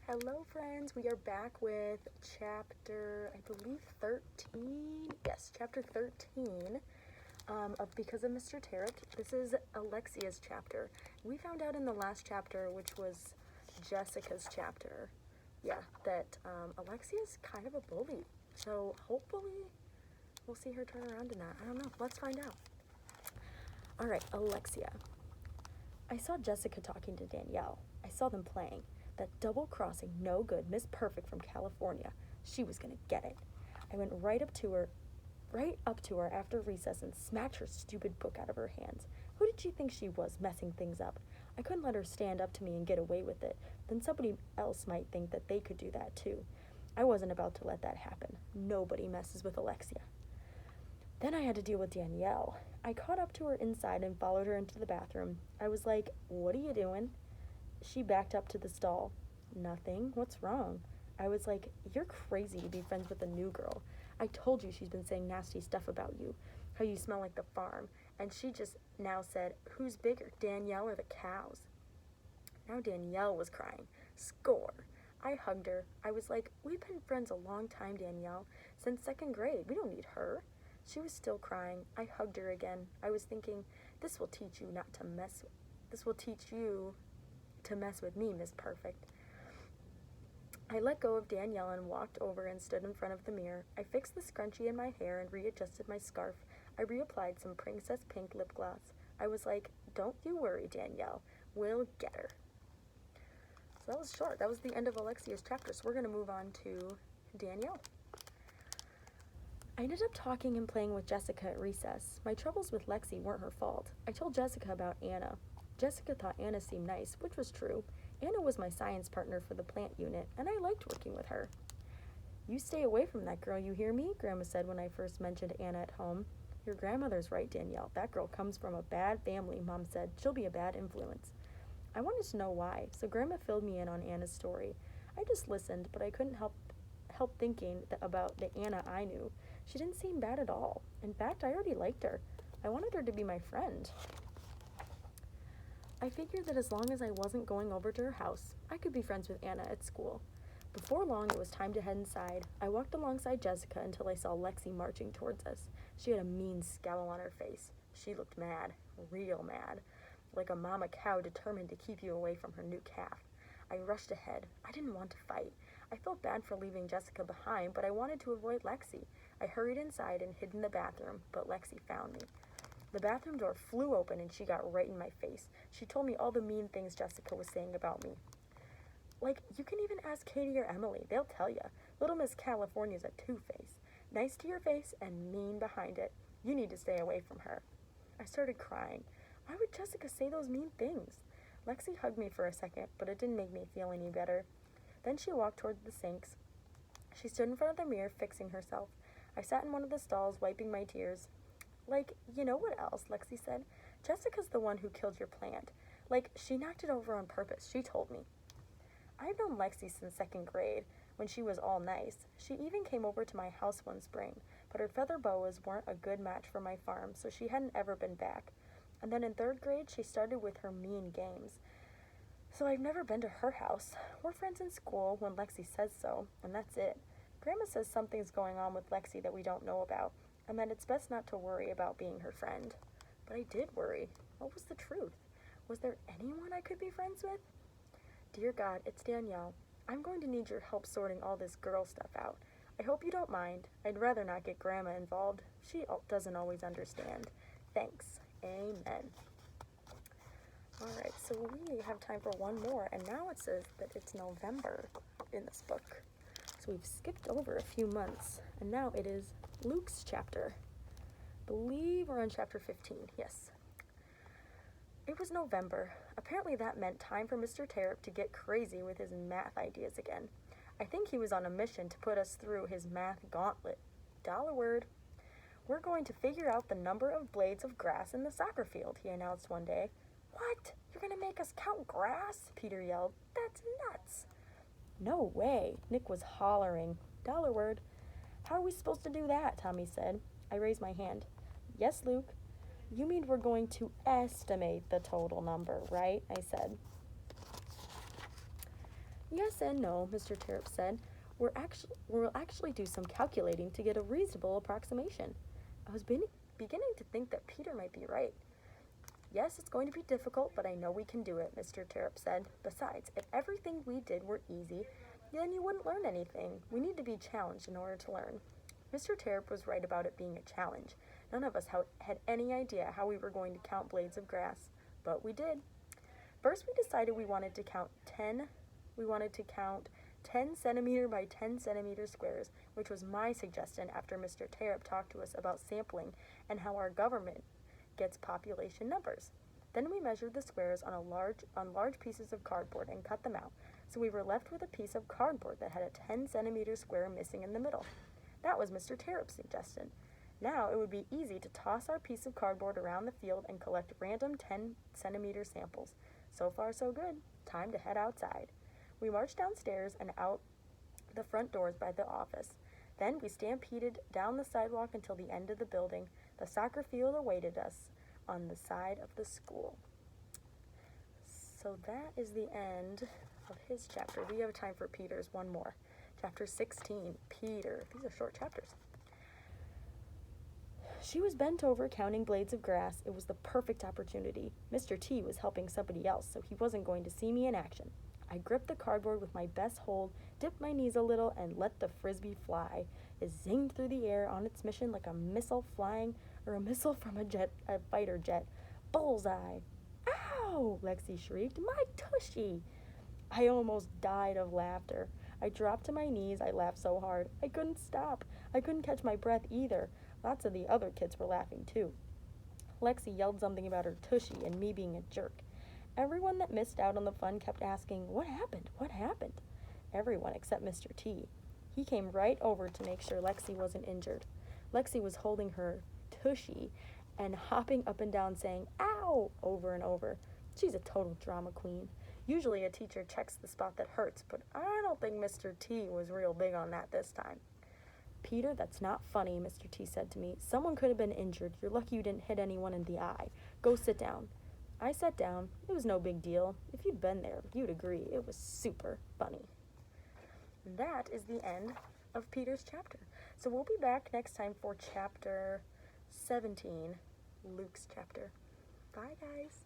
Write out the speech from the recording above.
Hello friends, we are back with chapter, I believe 13, yes, chapter 13 of Because of Mr. Terupt. This is Alexia's chapter. We found out in the last chapter, which was Jessica's chapter, that Alexia is kind of a bully. So hopefully we'll see her turn around in that. I don't know, let's find out. Alright, Alexia. I saw Jessica talking to Danielle. I saw them playing. That double-crossing, no-good Miss Perfect from California. She was gonna get it. I went right up to her after recess and smacked her stupid book out of her hands. Who did she think she was, messing things up? I couldn't let her stand up to me and get away with it. Then somebody else might think that they could do that too. I wasn't about to let that happen. Nobody messes with Alexia. Then I had to deal with Danielle. I caught up to her inside and followed her into the bathroom. I was like, "What are you doing?" She backed up to the stall. "Nothing. What's wrong?" I was like, "You're crazy to be friends with a new girl. I told you she's been saying nasty stuff about you, how you smell like the farm." And she just now said, "Who's bigger, Danielle or the cows?" Now Danielle was crying. Score. I hugged her. I was like, "We've been friends a long time, Danielle. Since second grade. We don't need her." She was still crying. I hugged her again. I was thinking, this will teach you to mess with me, Miss Perfect. I let go of Danielle and walked over and stood in front of the mirror. I fixed the scrunchie in my hair and readjusted my scarf. I reapplied some princess pink lip gloss. I was like, "Don't you worry, Danielle. We'll get her." So that was short. That was the end of Alexia's chapter. So we're going to move on to Danielle. I ended up talking and playing with Jessica at recess. My troubles with Lexi weren't her fault. I told Jessica about Anna. Jessica thought Anna seemed nice, which was true. Anna was my science partner for the plant unit, and I liked working with her. "You stay away from that girl, you hear me?" Grandma said when I first mentioned Anna at home. "Your grandmother's right, Danielle. That girl comes from a bad family," Mom said. "She'll be a bad influence." I wanted to know why, so Grandma filled me in on Anna's story. I just listened, but I couldn't help thinking about the Anna I knew. She didn't seem bad at all. In fact, I already liked her. I wanted her to be my friend. I figured that as long as I wasn't going over to her house, I could be friends with Anna at school. Before long, it was time to head inside. I walked alongside Jessica until I saw Lexi marching towards us. She had a mean scowl on her face. She looked mad, real mad, like a mama cow determined to keep you away from her new calf. I rushed ahead. I didn't want to fight. I felt bad for leaving Jessica behind, but I wanted to avoid Lexi. I hurried inside and hid in the bathroom, but Lexi found me. The bathroom door flew open and she got right in my face. She told me all the mean things Jessica was saying about me. Like, you can even ask Katie or Emily. They'll tell you. Little Miss California's a two-face. Nice to your face and mean behind it. You need to stay away from her. I started crying. Why would Jessica say those mean things? Lexi hugged me for a second, but it didn't make me feel any better. Then she walked toward the sinks. She stood in front of the mirror, fixing herself. I sat in one of the stalls, wiping my tears. "Like, you know what else?" Lexi said. "Jessica's the one who killed your plant. Like, she knocked it over on purpose. She told me." I've known Lexi since second grade, when she was all nice. She even came over to my house one spring, but her feather boas weren't a good match for my farm, so she hadn't ever been back. And then in third grade, she started with her mean games. So I've never been to her house. We're friends in school when Lexi says so, and that's it. Grandma says something's going on with Lexi that we don't know about, and that it's best not to worry about being her friend. But I did worry. What was the truth? Was there anyone I could be friends with? Dear God, it's Danielle. I'm going to need your help sorting all this girl stuff out. I hope you don't mind. I'd rather not get Grandma involved. She doesn't always understand. Thanks. Amen. Alright, so we have time for one more, and now it says that it's November in this book. So we've skipped over a few months, and now it is Luke's chapter. I believe we're on chapter 15, yes. It was November. Apparently that meant time for Mr. Terupt to get crazy with his math ideas again. I think he was on a mission to put us through his math gauntlet. Dollar word. "We're going to figure out the number of blades of grass in the soccer field," he announced one day. "What? You're going to make us count grass?" Peter yelled. "That's nuts." "No way," Nick was hollering. Dollar word. "How are we supposed to do that?" Tommy said. I raised my hand. "Yes, Luke." "You mean we're going to estimate the total number, right?" I said. Yes and no, Mr. Terupt said. We'll actually do some calculating to get a reasonable approximation. I was beginning to think that Peter might be right. Yes, it's going to be difficult, but I know we can do it, Mr. Terupt said. Besides, if everything we did were easy, then you wouldn't learn anything. We need to be challenged in order to learn. Mr. Terupt was right about it being a challenge. None of us had any idea how we were going to count blades of grass, but we did. First, we decided we wanted to count 10 centimeter by 10 centimeter squares, which was my suggestion after Mr. Terupt talked to us about sampling and how our government gets population numbers. Then we measured the squares on large pieces of cardboard and cut them out, so we were left with a piece of cardboard that had a 10 centimeter square missing in the middle. That was Mr. Terupt's suggestion. Now it would be easy to toss our piece of cardboard around the field and collect random 10 centimeter samples. So far so good. Time to head outside. We marched downstairs and out the front doors by the office. Then we stampeded down the sidewalk until the end of the building. The soccer field awaited us on the side of the school. So that is the end of his chapter. We have time for Peter's one more. Chapter 16, Peter. These are short chapters. She was bent over counting blades of grass. It was the perfect opportunity. Mr. T was helping somebody else, so he wasn't going to see me in action. I gripped the cardboard with my best hold, dipped my knees a little, and let the frisbee fly. It zinged through the air on its mission like a missile from a fighter jet. Bullseye! Ow! Lexi shrieked. My tushy! I almost died of laughter. I dropped to my knees. I laughed so hard. I couldn't stop. I couldn't catch my breath either. Lots of the other kids were laughing too. Lexi yelled something about her tushy and me being a jerk. Everyone that missed out on the fun kept asking, "What happened? What happened?" Everyone except Mr. T. He came right over to make sure Lexi wasn't injured. Lexi was holding her tushy and hopping up and down saying, "Ow!" over and over. She's a total drama queen. Usually a teacher checks the spot that hurts, but I don't think Mr. T was real big on that this time. "Peter, that's not funny," Mr. T said to me. "Someone could have been injured. You're lucky you didn't hit anyone in the eye. Go sit down." I sat down. It was no big deal. If you'd been there, you'd agree. It was super funny. And that is the end of Peter's chapter. So we'll be back next time for chapter 17, Luke's chapter. Bye, guys.